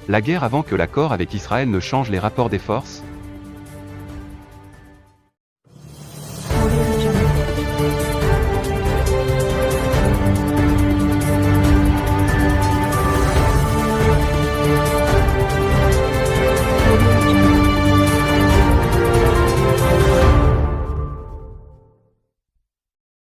La guerre avant que l'accord avec Israël ne change les rapports des forces?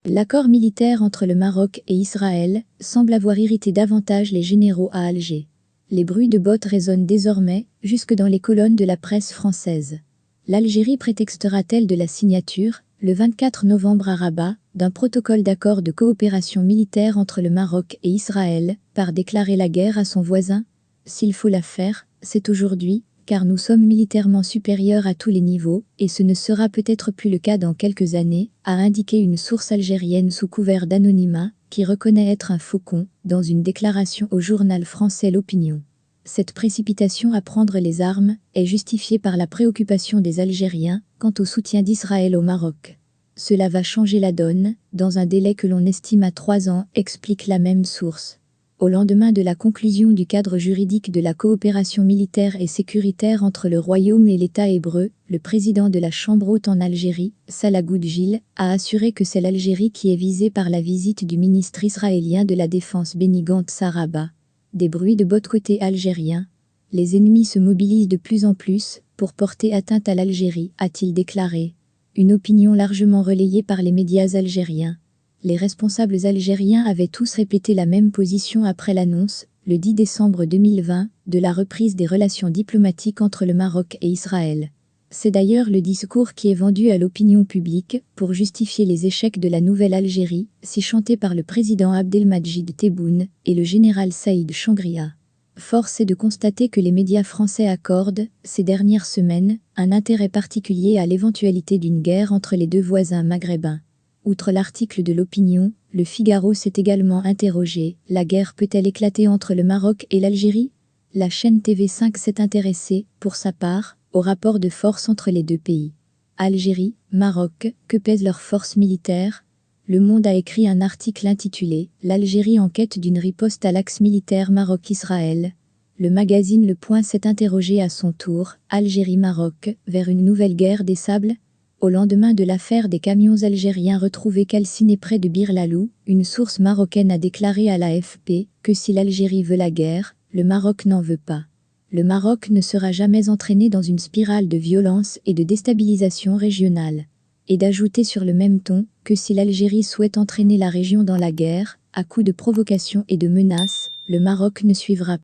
L'accord militaire entre le Maroc et Israël semble avoir irrité davantage les généraux à Alger. Les bruits de bottes résonnent désormais jusque dans les colonnes de la presse française. L'Algérie prétextera-t-elle de la signature, le 24 novembre à Rabat, d'un protocole d'accord de coopération militaire entre le Maroc et Israël, par déclarer la guerre à son voisin? S'il faut la faire, c'est aujourd'hui, car nous sommes militairement supérieurs à tous les niveaux, et ce ne sera peut-être plus le cas dans quelques années, a indiqué une source algérienne sous couvert d'anonymat, qui reconnaît être un faucon, dans une déclaration au journal français L'Opinion. Cette précipitation à prendre les armes est justifiée par la préoccupation des Algériens quant au soutien d'Israël au Maroc. Cela va changer la donne, dans un délai que l'on estime à 3 ans, explique la même source. Au lendemain de la conclusion du cadre juridique de la coopération militaire et sécuritaire entre le Royaume et l'État hébreu, le président de la Chambre haute en Algérie, Salah Goudjil, a assuré que c'est l'Algérie qui est visée par la visite du ministre israélien de la Défense Benny Gantz à Rabat. Des bruits de botte côté algérien. Les ennemis se mobilisent de plus en plus pour porter atteinte à l'Algérie, a-t-il déclaré. Une opinion largement relayée par les médias algériens. Les responsables algériens avaient tous répété la même position après l'annonce, le 10 décembre 2020, de la reprise des relations diplomatiques entre le Maroc et Israël. C'est d'ailleurs le discours qui est vendu à l'opinion publique pour justifier les échecs de la nouvelle Algérie, si chanté par le président Abdelmadjid Tebboune et le général Saïd Changria. Force est de constater que les médias français accordent, ces dernières semaines, un intérêt particulier à l'éventualité d'une guerre entre les deux voisins maghrébins. Outre l'article de l'Opinion, Le Figaro s'est également interrogé, la guerre peut-elle éclater entre le Maroc et l'Algérie? La chaîne TV5 s'est intéressée, pour sa part, au rapport de force entre les deux pays. Algérie, Maroc, que pèsent leurs forces militaires? Le Monde a écrit un article intitulé « L'Algérie en quête d'une riposte à l'axe militaire Maroc-Israël ». Le magazine Le Point s'est interrogé à son tour, Algérie-Maroc, vers une nouvelle guerre des sables? Au lendemain de l'affaire des camions algériens retrouvés calcinés près de Bir Lalou, une source marocaine a déclaré à l'AFP que si l'Algérie veut la guerre, le Maroc n'en veut pas. Le Maroc ne sera jamais entraîné dans une spirale de violence et de déstabilisation régionale. Et d'ajouter sur le même ton que si l'Algérie souhaite entraîner la région dans la guerre, à coups de provocation et de menaces, le Maroc ne suivra